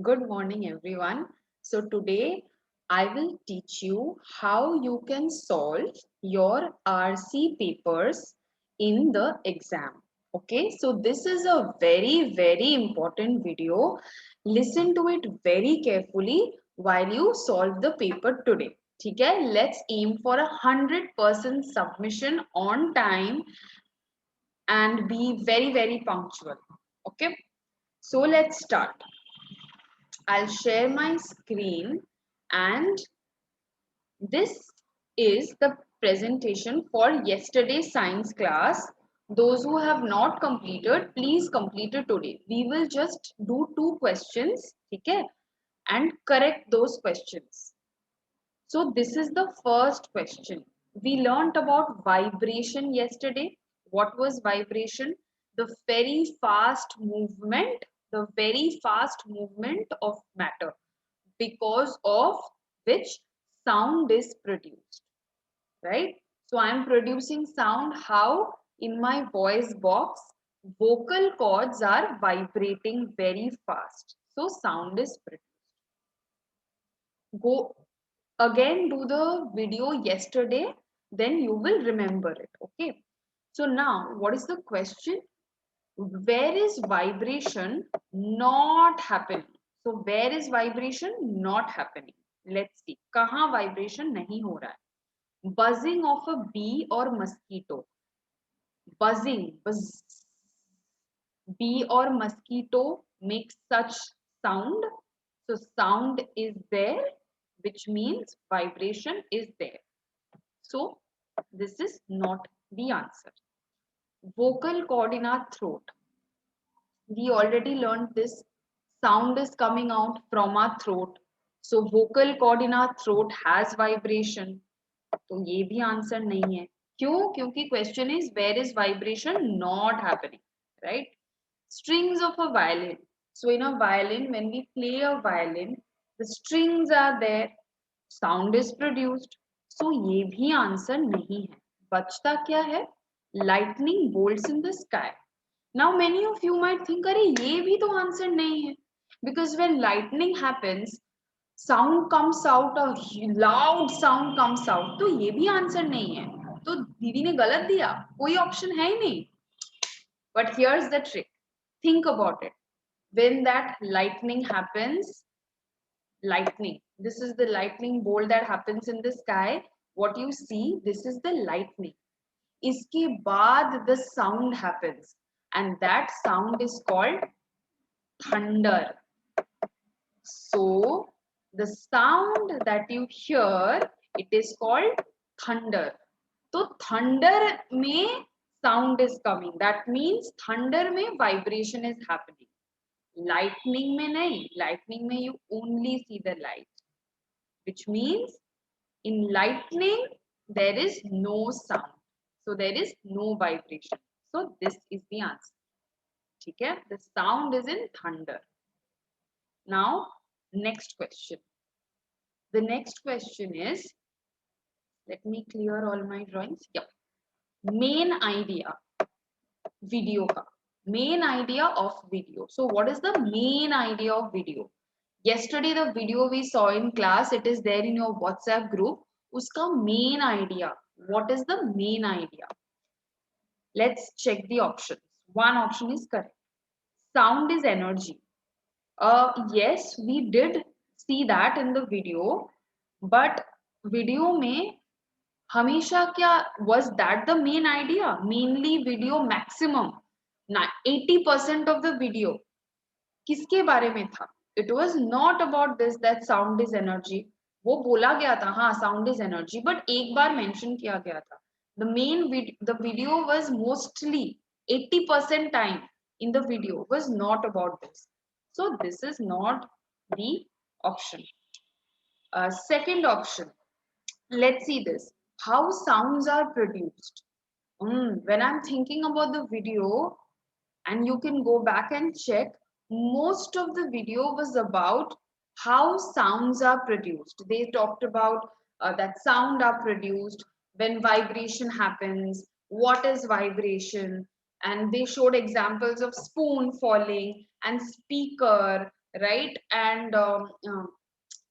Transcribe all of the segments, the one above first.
Good morning, everyone. So, today I will teach you how you can solve your RC papers in the exam. Okay, so this is a very important video. Listen to it very carefully while you solve the paper today. Okay, let's aim for 100% submission on time and be very punctual. Okay, so let's start. I'll share my screen and this is the presentation for yesterday's science class. Those who have not completed, please complete it today. We will just do two questions, okay, and correct those questions. So this is the first question. We learnt about vibration yesterday. What was vibration? The very fast movement of matter because of which sound is produced, right? So I'm producing sound. How? In my voice box, vocal cords are vibrating very fast. So sound is produced. Go again, do the video yesterday, then you will remember it. Okay. So now, what is the question? Where is vibration not happening? So where is vibration not happening? Let's see. कहाँ vibration नहीं हो रहा है? Buzzing of a bee or mosquito. Buzzing, buzz. Bee or mosquito makes such sound. So sound is there, which means vibration is there. So this is not the answer. Vocal cord in our throat. We already learned this. Sound is coming out from our throat. So vocal cord in our throat has vibration. तो ये भी answer नहीं है. क्यों? क्योंकि question is where is vibration not happening, right? Strings of a violin. So in a violin, when we play a violin, the strings are there, sound is produced. So ये भी answer नहीं है. बचता क्या है? Lightning bolts in the sky. Now many of you might think, अरे ये भी तो आंसर नहीं है. Because when lightning happens, sound comes out, a loud sound comes out. तो ये भी आंसर नहीं है. तो दीदी ने गलत दिया. कोई ऑप्शन है ही नहीं. But here's the trick. Think about it. When that lightning happens, lightning. This is the lightning bolt that happens in the sky. What you see, this is the lightning. इसके बाद the sound happens, and that sound is called thunder. So the sound that you hear, it is called thunder. तो thunder में sound is coming. That means thunder में vibration is happening. Lightning में नहीं. Lightning में you only see the light, which means in lightning there is no sound. So there is no vibration. So this is the answer. ठीक है? The sound is in thunder. Now, next question. The next question is, let me clear all my drawings. Yeah. Main idea, video ka. Main idea of video. So what is the main idea of video? Yesterday, the video we saw in class, it is there in your WhatsApp group. Uska main idea. What is the main idea? Let's check the options. One option is correct. Sound is energy. Yes, we did see that in the video, but video में हमेशा क्या was that the main idea? Mainly video maximum. Now 80% of the video किसके बारे में था? It was not about this that sound is energy. वो बोला गया था हाँ sound is energy, but एक बार mention किया गया था. The video was mostly 80% time in the video was not about this. So this is not the option. Second option. Let's see this. How sounds are produced. When I'm thinking about the video, and you can go back and check, most of the video was about how sounds are produced. They talked about that sound are produced when vibration happens, what is vibration, and they showed examples of spoon falling and speaker right? And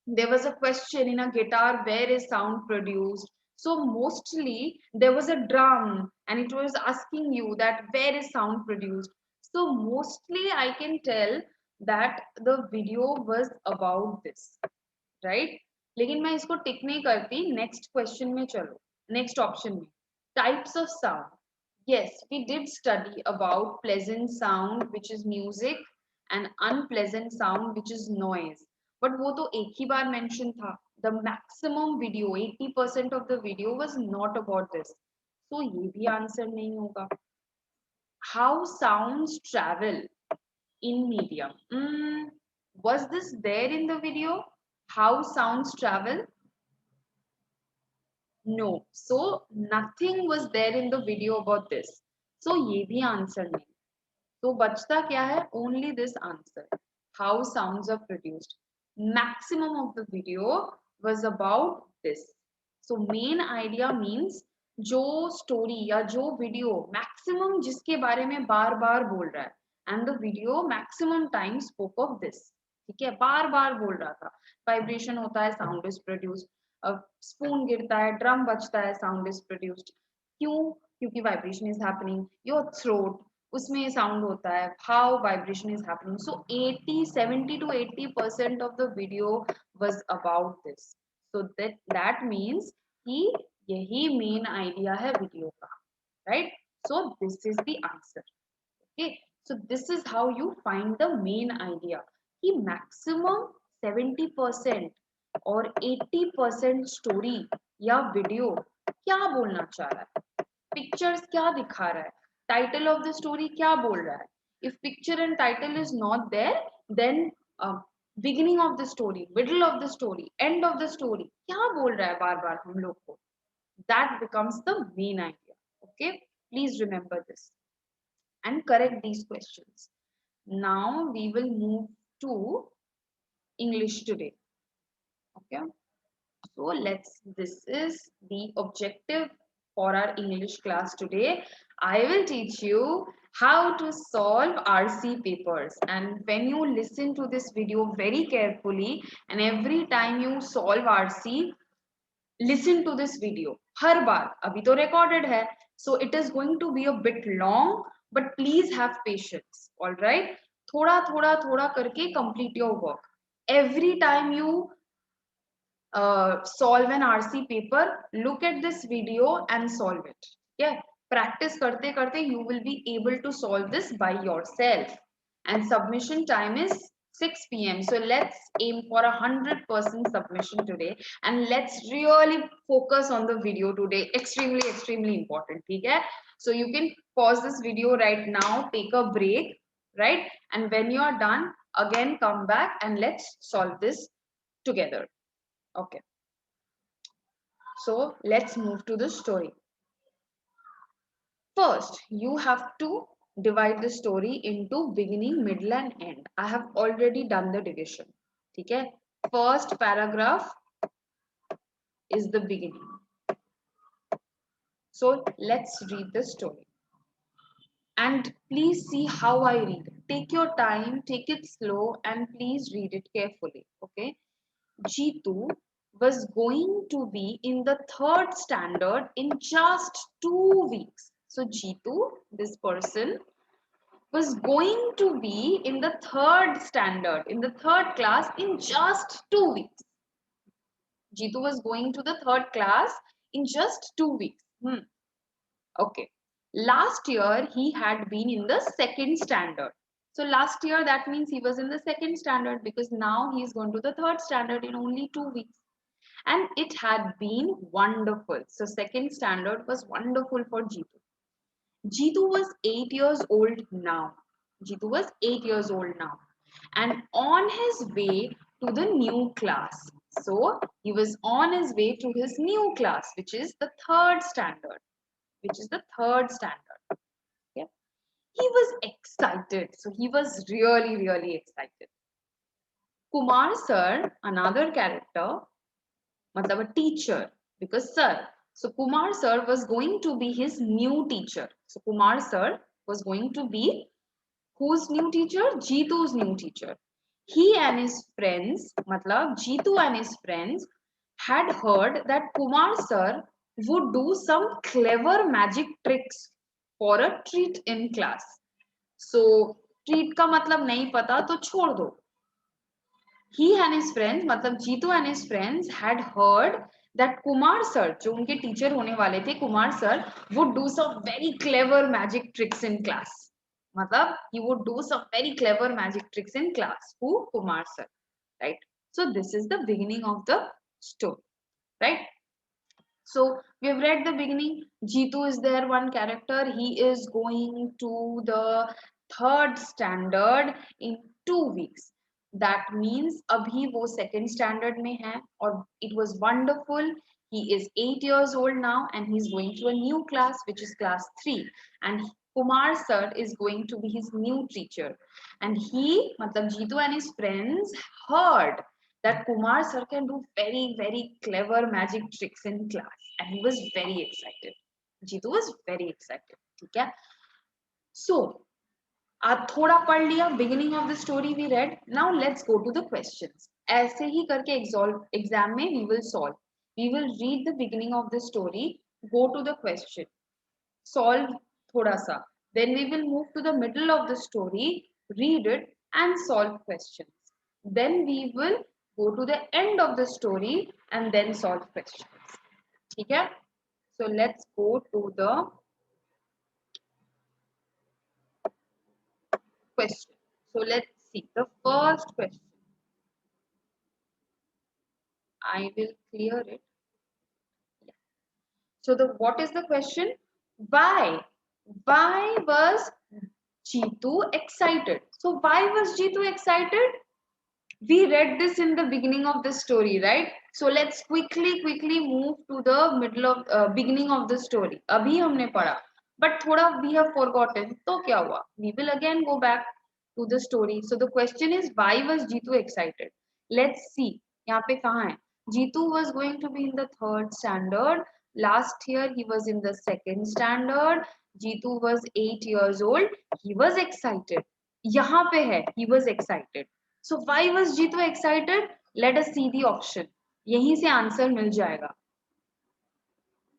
there was a question in a guitar, where is sound produced? So mostly there was a drum and it was asking you that where is sound produced. So mostly I can tell that the video was about this, right? लेकिन मैं इसको टिक नहीं करती, next question में चलो, next option में, types of sound. Yes, we did study about pleasant sound, which is music, and unpleasant sound, which is noise. But वो तो एक ही बार mention था. The maximum video, 80% of the video was not about this. So ये भी answer नहीं होगा. How sounds travel in medium? Was this there in the video? How sounds travel? No. So nothing was there in the video about this. So ये भी answer नहीं. तो बचता क्या है? Only this answer. How sounds are produced. Maximum of the video was about this. So main idea means जो story या जो video maximum जिसके बारे में बार बार बोल रहा है, and the video maximum time spoke of this. ठीक है, बार बार बोल रहा था, वाइब्रेशन होता है, साउंड इज प्रोड्यूस्ड, स्पून गिरता है, ड्रम बजता है, साउंड इज प्रोड्यूस्ड. क्यों? क्योंकि vibration is happening. Your throat, उसमें साउंड होता है, how vibration is happening. So 70 to 80% of the video was about this. So that means कि यही मेन आइडिया है वीडियो का, right? So this is the answer. Okay, so this is how you find the main idea कि maximum 70% और 80% story या video क्या बोलना चाह रहा है, पिक्चर्स क्या दिखा रहा है, टाइटल ऑफ द स्टोरी क्या बोल रहा है. If picture and title is not there, then beginning of the story, middle of the story, end of the story क्या बोल रहा है बार बार हम लोग को, that becomes the main idea. Okay, please remember this and correct these questions. Now we will move to English today. Okay, so this is the objective for our English class today. I will teach you how to solve RC papers, and when you listen to this video very carefully and every time you solve RC, listen to this video हर बार. अभी तो recorded है, so it is going to be a bit long, but please have patience. All right, थोड़ा थोड़ा थोड़ा करके complete your work. Every time you solve an RC paper, look at this video and solve it. Yeah, practice करते करते you will be able to solve this by yourself. And submission time is 6 p.m. So let's aim for 100% submission today, and let's really focus on the video today. Extremely important. ठीक है? So you can pause this video right now, take a break, right? And when you are done, again come back and let's solve this together. Okay. So let's move to the story. First, you have to divide the story into beginning, middle and end. I have already done the division. ठीक है? First paragraph is the beginning. So let's read the story. And please see how I read. Take your time, take it slow, and please read it carefully. Okay? Jeetu was going to be in the 3rd standard in just 2 weeks. So Jeetu, this person, was going to be in the 3rd standard, in the 3rd class in just 2 weeks. Jeetu was going to the 3rd class in just 2 weeks. Okay. Last year, he had been in the 2nd standard. So last year, that means he was in the 2nd standard, because now he is going to the 3rd standard in only 2 weeks. And it had been wonderful. So 2nd standard was wonderful for Jeetu. Jeetu was 8 years old now. Jeetu was 8 years old now, and on his way to the new class. So he was on his way to his new class, which is the 3rd standard. Which is the 3rd standard. Okay. He was excited. So he was really excited. Kumar sir, another character, matlab a teacher, because sir. So Kumar sir was going to be his new teacher. So Kumar sir was going to be whose new teacher? Jeetu's new teacher. he and his friends, मतलब Jeetu and his friends had heard that Kumar sir would do some clever magic tricks for a treat in class. So treat का मतलब नहीं पता तो छोड़ दो. He and his friends, मतलब Jeetu and his friends had heard that Kumar sir, जो उनके टीचर होने वाले थे, Kumar sir would do some very clever magic tricks in class. मतलब he would do some very clever magic tricks in class. Who? Kumar sir, right? So this is the beginning of the story, right? So we have read the beginning. Jeetu is there, one character. He is going to the third standard in 2 weeks. That means abhi wo second standard mein hai, और it was wonderful. He is 8 years old now and he's going to a new class, which is class 3. And Kumar sir is going to be his new teacher. And he, matlab Jeetu and his friends heard that Kumar sir can do very, very clever magic tricks in class. And he was very excited. Jeetu was very excited. ठीक है? So, आज थोड़ा पढ़ लिया, beginning of the story we read. Now let's go to the questions. ऐसे ही करके exam में we will solve. We will read the beginning of the story, go to the question, solve thoda sa. Then we will move to the middle of the story, read it and solve questions. Then we will go to the end of the story and then solve questions. Okay? So let's go to the question. So let's see the first question. I will clear it. Yeah. So the what is the question? Why? Why was Jeetu excited? So why was Jeetu excited? We read this in the beginning of the story, right? So let's quickly move to the middle of beginning of the story. अभी हमने पढ़ा, but थोड़ा we have forgotten. तो क्या हुआ? We will again go back to the story. So the question is, why was Jeetu excited? Let's see. यहाँ पे कहाँ है? Jeetu was going to be in the third standard. Last year he was in the second standard. Jeetu was 8 years old. He was excited. यहाँ पे है, he was excited. So why was Jeetu excited? Let us see the option. यहीं से answer मिल जाएगा.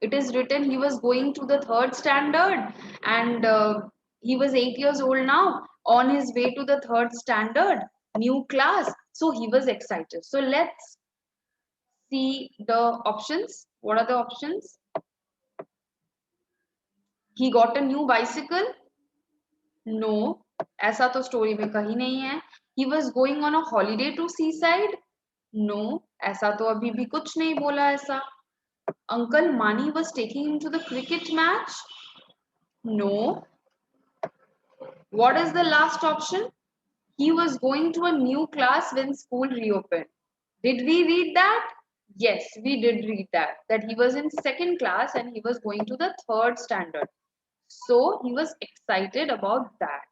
It is written he was going to the third standard and he was 8 years old now, on his way to the third standard, new class. So he was excited. So let's see the options. What are the options? He got a new bicycle. No, ऐसा तो story में कहीं नहीं है. He was going on a holiday to seaside. No, ऐसा तो अभी भी कुछ नहीं बोला ऐसा. Uncle Mani was taking him to the cricket match. No. What is the last option? He was going to a new class when school reopened. Did we read that? Yes, we did read that. That he was in second class and he was going to the third standard. So he was excited about that.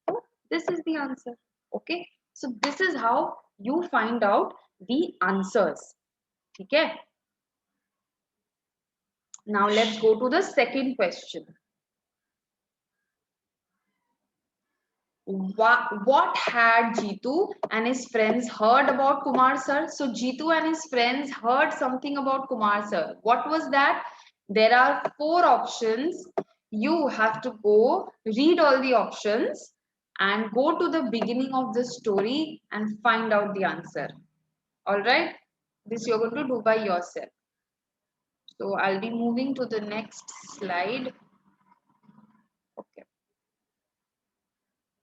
So this is the answer. Okay. So this is how you find out the answers. Okay. Now let's go to the second question. What had Jeetu and his friends heard about Kumar sir? So Jeetu and his friends heard something about Kumar sir. What was that? There are 4 options. You have to go read all the options and go to the beginning of the story and find out the answer. All right? This you're going to do by yourself. So I'll be moving to the next slide. Okay.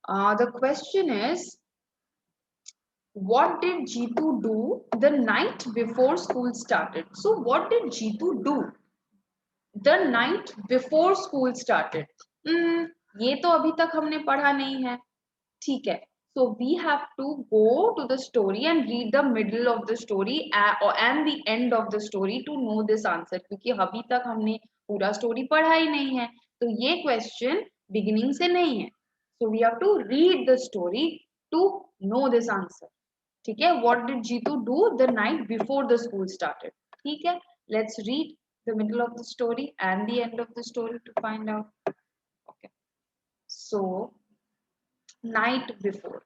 The question is, what did Jeetu do the night before school started? So what did Jeetu do the night before school started? ये तो अभी तक हमने पढ़ा नहीं है. ठीक है. So we have to go to the story and read the middle of the story and the end of the story to know this answer. क्योंकि अभी तक हमने पूरा story पढ़ा ही नहीं है. तो ये question beginning से नहीं है. So we have to read the story to know this answer. ठीक है. What did Jeetu do the night before the school started? ठीक है. Let's read the middle of the story and the end of the story to find out. Okay. So night before.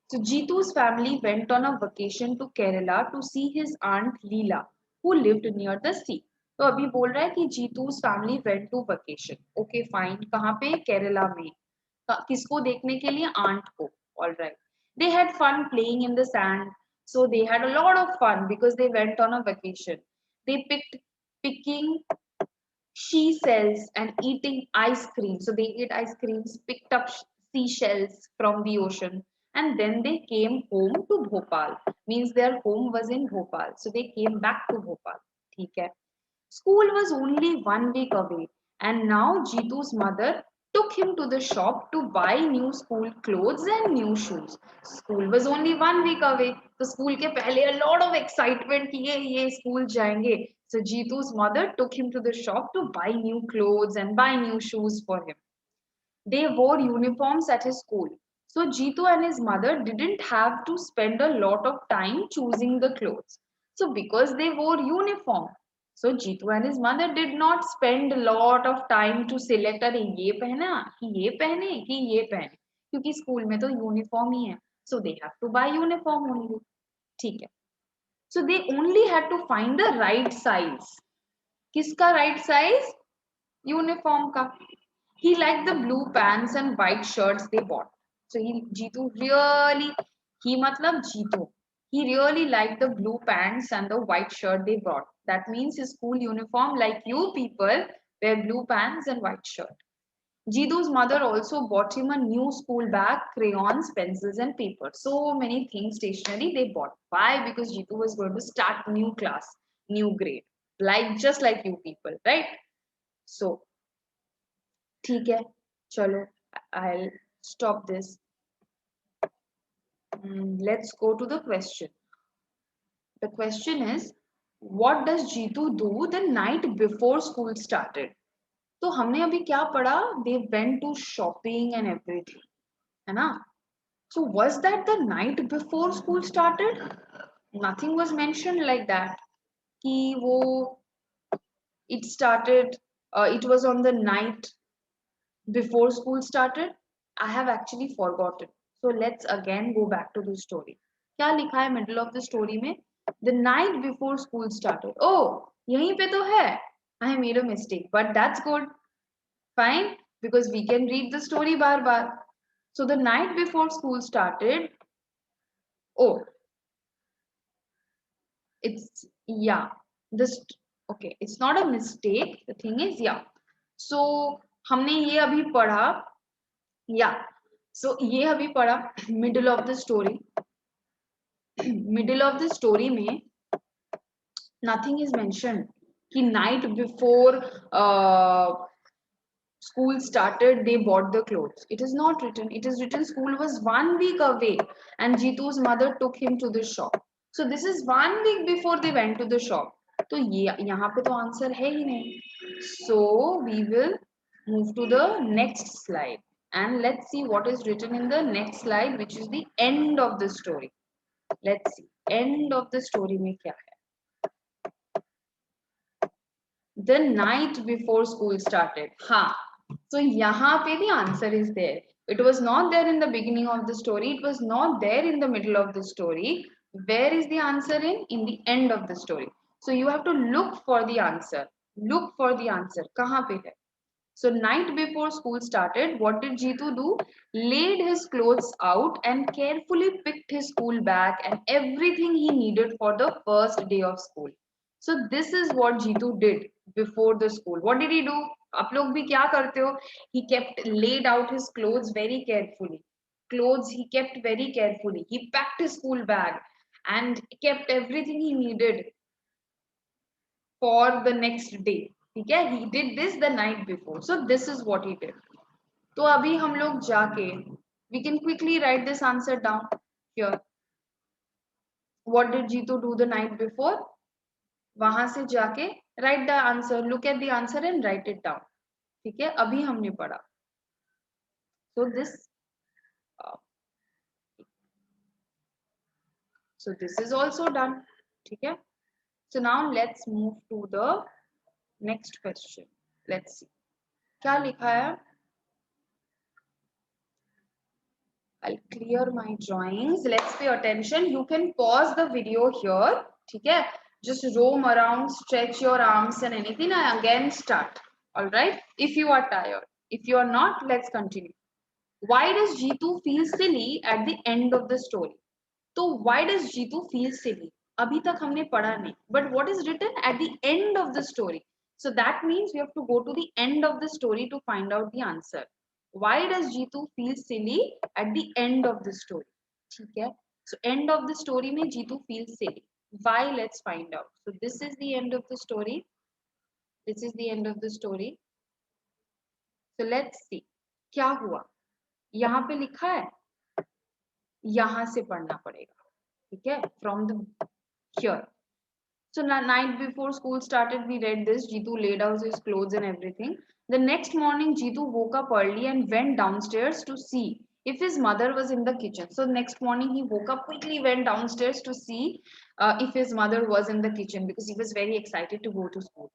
So Jitu's family went on a vacation to Kerala to see his aunt Leela, who lived near the sea. तो अभी बोल रहा है कि जीतू's family went to vacation. Okay, fine. कहाँ पे? केरला में. किसको देखने के लिए? आंट को. All right. They had fun playing in the sand. So they had a lot of fun because they went on a vacation. They picking she shells and eating ice cream. So they ate ice creams, picked up seashells from the ocean, and then they came home to Bhopal. Means their home was in Bhopal. So they came back to Bhopal. ठीक है. School was only 1 week away, and now Jitu's mother took him to the shop to buy new school clothes and new shoes. School was only 1 week away. तो school के पहले a lot of excitement कि ये school जाएंगे. So Jitu's mother took him to the shop to buy new clothes and buy new shoes for him. They wore uniforms at his school. So Jitu and his mother didn't have to spend a lot of time choosing the clothes. So because they wore uniform, so Jitu and his mother did not spend a lot of time to select अरे ये पहना कि ये पहने कि ये पहने क्योंकि स्कूल में तो यूनिफॉर्म ही है. So they have to buy uniform only. ठीक है. So they only had to find the right size. किसका right size? Uniform का. He liked the blue pants and white shirts they bought. So Jitu really, he matlab Jitu. He really liked the blue pants and the white shirt they brought. That means his school uniform, like you people, wear blue pants and white shirt. Jitu's mother also bought him a new school bag, crayons, pencils, and paper. So many things, stationery they bought. Why? Because Jitu was going to start new class, new grade, like just like you people, right? So ठीक है, चलो, I'll stop this. Let's go to the question. The question is, what does Jitu do the night before school started? तो हमने अभी क्या पढ़ा? They went to shopping and everything, है ना? So was that the night before school started? Nothing was mentioned like that. कि वो it started. It was on the night before school started. I have actually forgotten. So let's again go back to the story. क्या लिखा है middle of the story में? The night before school started. Oh, यहीं पे तो है. I made a mistake, but that's good. Fine, because we can read the story bar bar. So the night before school started. Oh, it's yeah. This okay. It's not a mistake. The thing is yeah. So हमने ये अभी पढ़ा. Yeah. So ये अभी पढ़ा middle of the story. Middle of the story में nothing is mentioned कि night before school started they bought the clothes. It is not written. It is written school was 1 week away and Jitu's mother took him to the shop. So this is 1 week before they went to the shop. तो ये यहाँ पे तो answer है ही नहीं. So we will move to the next slide and let's see what is written in the next slide, which is the end of the story. Let's see end of the story में क्या है. The night before school started. हाँ. So यहाँ पे the answer is there. It was not there in the beginning of the story. It was not there in the middle of the story. Where is the answer in? In the end of the story. So you have to look for the answer. Look for the answer. कहाँ पे है? So night before school started, what did Jitu do? Laid his clothes out and carefully picked his school bag and everything he needed for the first day of school. So this is what Jitu did before the school. What did he do? आप लोग भी क्या करते हो? He kept laid out his clothes very carefully. Clothes he kept very carefully. He packed his school bag and kept everything he needed for the next day. ठीक है? He did this the night before. So this is what he did. तो अभी हम लोग जाके we can quickly write this answer down here. What did Jitu do the night before? वहां से जाके write the answer, look at the answer and write it down. ठीक है? अभी हमने पढ़ा. So uh, this is also done. ठीक है? So now let's move to the next question. Let's see. क्या लिखा है? I'll clear my drawings. Let's pay attention. You can pause the video here. ठीक है? Just roam around, stretch your arms and anything, and again start. All right? If you are tired. If you are not, let's continue. Why does Jeetu feel silly at the end of the story? तो why does Jeetu feel silly? अभी तक हमने पढ़ा नहीं. But what is written at the end of the story? So that means we have to go to the end of the story to find out the answer. Why does Jeetu feel silly at the end of the story? ठीक है? So end of the story में Jeetu feels silly. Why? Let's find out. So this is the end of the story. This is the end of the story. So let's see. क्या हुआ? यहाँ पे लिखा है. यहाँ से पढ़ना पड़ेगा. ठीक है? From the here. So night before school started, we read this. Jeetu laid out his clothes and everything. The next morning, Jeetu woke up early and went downstairs to see if his mother was in the kitchen. So next morning, he woke up quickly, went downstairs to see if his mother was in the kitchen because he was very excited to go to school.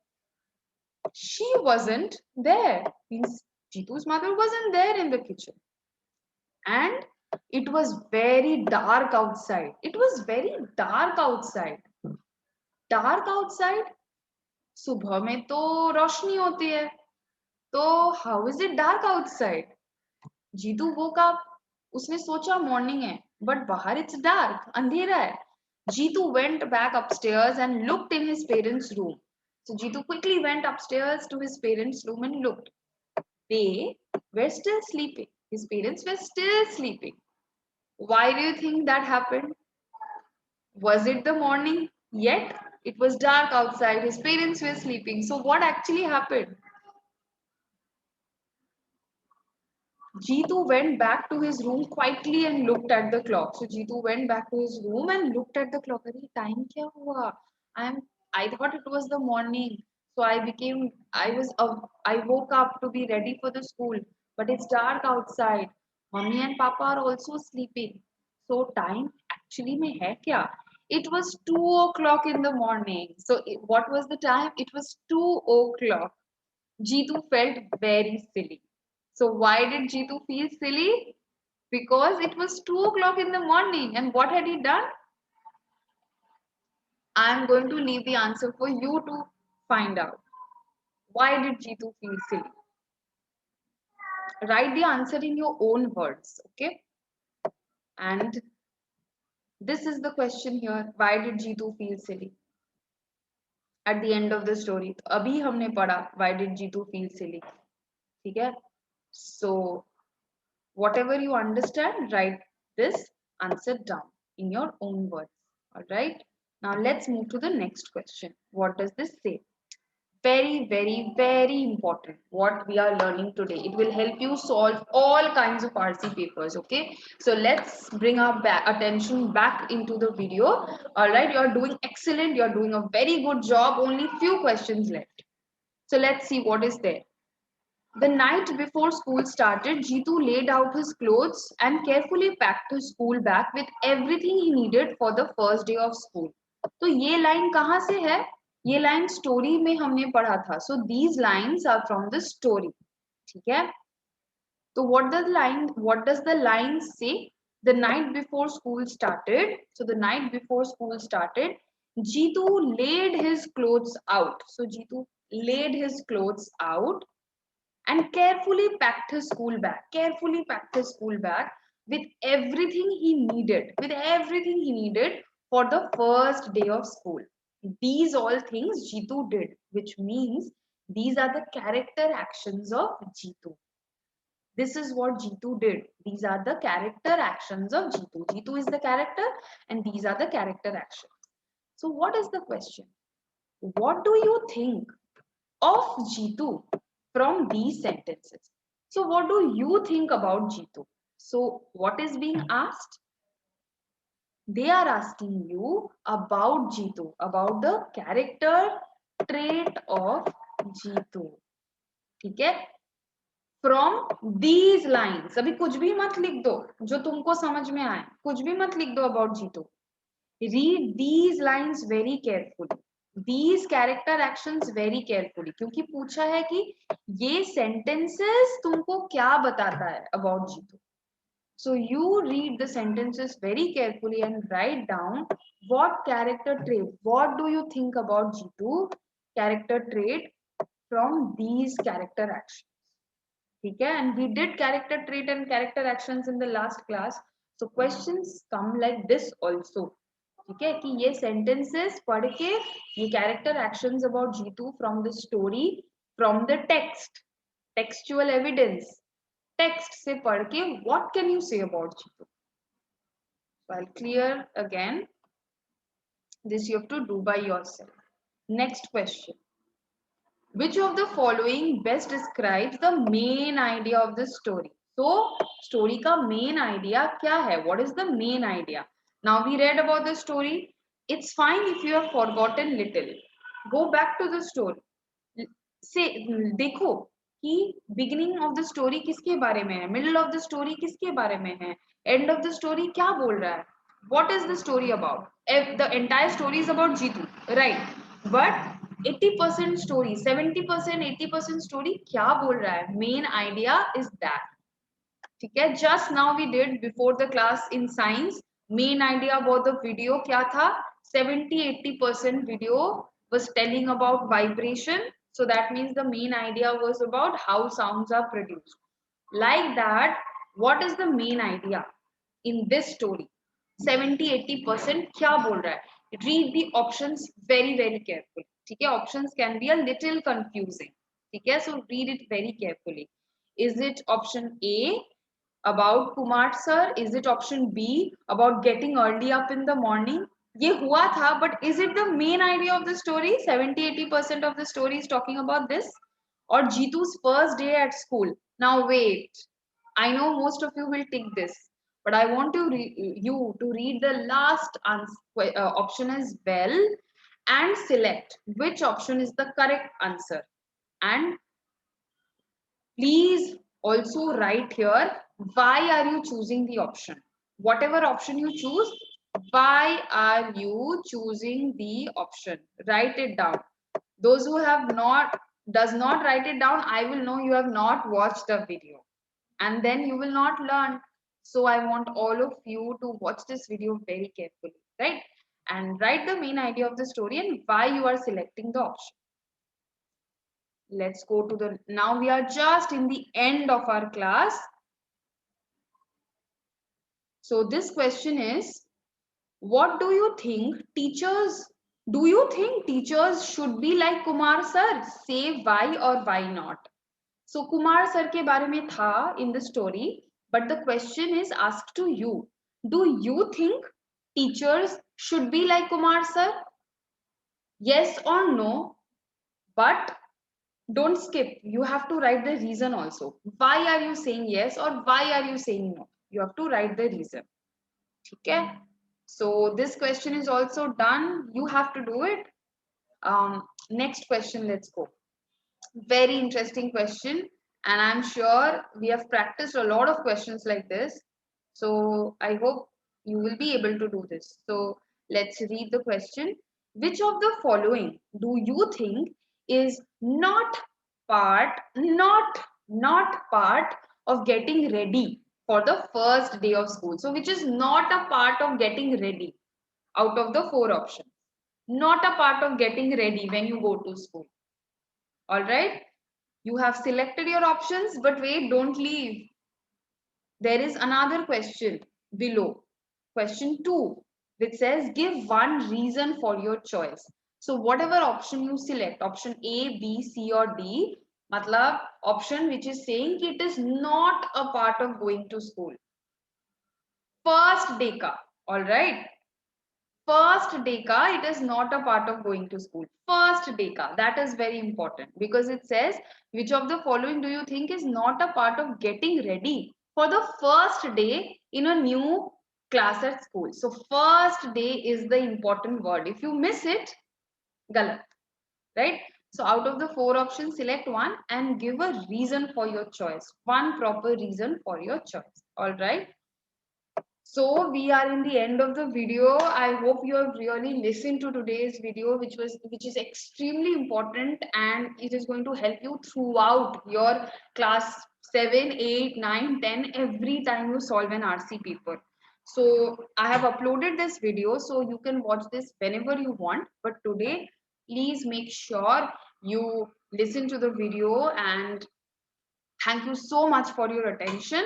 She wasn't there. Means Jeetu's mother wasn't there in the kitchen. And it was very dark outside. It was very dark outside. Dark outside. सुबह में तो रोशनी होती है, तो how is it dark outside? Jeetu woke up. उसने सोचा morning है, बट बाहर इट्स डार्क, अंधेरा है. Jitu went back upstairs and looked in his parents' room. So Jeetu quickly went upstairs to his parents' room and looked. They were still sleeping. His parents were still sleeping. Why do you think that happened? Was it the morning yet? It was dark outside. His parents were sleeping. So what actually happened? Jeetu went back to his room quietly and looked at the clock. So Jeetu went back to his room and looked at the clock. Arey, time kya hua? I thought it was the morning. So I woke up to be ready for the school, but it's dark outside. Mommy and Papa are also sleeping. So time actually mein hai kya? It was 2 o'clock in the morning. So what was the time? It was 2 o'clock. Jeetu felt very silly. So why did Jeetu feel silly? Because it was 2 o'clock in the morning. And what had he done? I'm going to leave the answer for you to find out. Why did Jeetu feel silly? Write the answer in your own words, okay? And this is the question here. Why did Jeetu feel silly? At the end of the story. तो अभी हमने पढ़ा why did Jeetu feel silly? ठीक है? So whatever you understand, write this answer down in your own words. All right. Now let's move to the next question. What does this say? Very, very, very important what we are learning today. It will help you solve all kinds of RC papers. Okay. So let's bring our attention back into the video. All right. You're doing excellent. You're doing a very good job. Only few questions left. So let's see what is there. The night before school started, Jeetu laid out his clothes and carefully packed his school bag with everything he needed for the first day of school. तो ये line कहाँ से है? ये line story में हमने पढ़ा था. So these lines are from the story. ठीक है? तो what does the line say? The night before school started. So the night before school started, Jeetu laid his clothes out. So Jeetu laid his clothes out and carefully packed his school bag with everything he needed for the first day of school. These all things Jeetu did, which means these are the character actions of Jeetu. This is what Jeetu did. These are the character actions of Jeetu. Jeetu is the character and these are the character actions. So what is the question? What do you think of Jeetu from these sentences? So what do you think about Jeetu? So what is being asked? They are asking you about Jeetu, about the character trait of Jeetu. ठीक है? From these lines. अभी कुछ भी मत लिख दो जो तुमको समझ में आए. कुछ भी मत लिख दो about Jeetu. Read these lines very carefully. These character actions very carefully. क्योंकि पूछा है कि ये sentences तुमको क्या बताता है about Jeetu. So you read the sentences very carefully and write down what character trait, what do you think about Jitu character trait from these character actions. ठीक है, and we did character trait and character actions in the last class. So questions come like this also. ठीक है कि ये sentences पढ़ के ये character actions about Jitu from the story, from the text, textual evidence, text से पढ़ के what can you say about Jitu. So I'll clear again. This you have to do by yourself. Next question. Which of the following best describes the main idea of the story? So, story का main idea क्या है? What is the main idea? Now we read about the story. It's fine if you have forgotten little. Go back to the story. से देखो कि beginning of the story किसके बारे में है, middle of the story किसके बारे में है, end of the story क्या बोल रहा है, what is the story about. If the entire story is about Jitu, right, but 80% story, 70%, 80% story क्या बोल रहा है, main idea is that. ठीक है, just now we did before the class in science, main idea about the video क्या था, 70-80% video was telling about vibration. So that means the main idea was about how sounds are produced. Like that, what is the main idea in this story? 70-80% क्या बोल रहा है? Read the options very carefully. ठीक है, options can be a little confusing. ठीक है, so read it very carefully. Is it option A about Kumar sir? Is it option B about getting early up in the morning? ये हुआ था, but is it the main idea of the story? 70-80% of the story is talking about this. Or Jitu's first day at school. Now wait, I know most of you will take this, but I want you to read the last option as well and select which option is the correct answer. And please also write here why are you choosing the option. Whatever option you choose, why are you choosing the option? Write it down. Those who have not does not write it down, I will know you have not watched the video and then you will not learn. So I want all of you to watch this video very carefully, right? And write the main idea of the story and why you are selecting the option. Let's go to the, now we are just in the end of our class. So this question is, what do you think teachers should be like Kumar sir? Say why or why not. So Kumar sir के बारे में था in the story, but the question is asked to you. Do you think teachers should be like Kumar sir? Yes or no? But don't skip. You have to write the reason also. Why are you saying yes or why are you saying no? You have to write the reason. Okay. So this question is also done. You have to do it. Next question, let's go. Very interesting question. And I'm sure we have practiced a lot of questions like this. So I hope you will be able to do this. So let's read the question. Which of the following do you think is not part of getting ready for the first day of school? So which is not a part of getting ready out of the 4 options? Not a part of getting ready when you go to school. All right. You have selected your options, but wait, don't leave. There is another question below. Question 2, which says give one reason for your choice. So whatever option you select, option A, B, C or D, matlab option which is saying it is not a part of going to school. First day ka, all right. First day ka, it is not a part of going to school. First day ka, that is very important because it says which of the following do you think is not a part of getting ready for the first day in a new class at school. So first day is the important word. If you miss it, galat, right? So out of the 4 options, select one and give a reason for your choice. One proper reason for your choice. All right. So we are in the end of the video. I hope you have really listened to today's video, which is extremely important, and it is going to help you throughout your class 7, 8, 9, 10 every time you solve an RC paper. So I have uploaded this video so you can watch this whenever you want. But today, please make sure you listen to the video, and thank you so much for your attention.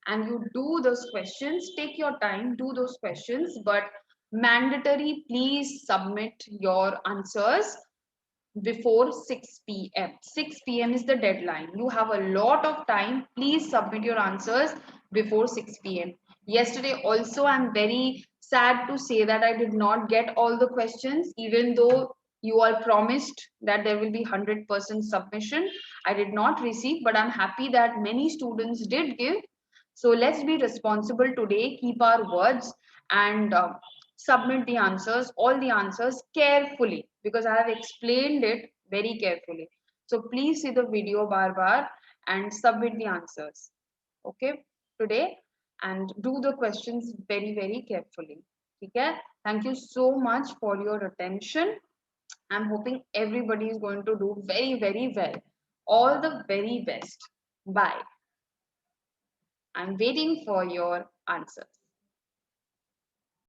And you do those questions, take your time, do those questions, but mandatory, please submit your answers before 6 p.m. 6 p.m. is the deadline. You have a lot of time. Please submit your answers before 6 p.m. Yesterday also, I'm very sad to say that I did not get all the questions, even though you all promised that there will be 100% submission. I did not receive, but I'm happy that many students did give. So let's be responsible today, keep our words, and submit the answers, all the answers carefully, because I have explained it very carefully. So please see the video bar and submit the answers. Okay, today, and do the questions very carefully. Okay, thank you so much for your attention. I'm hoping everybody is going to do very well. All the very best. Bye. I'm waiting for your answers.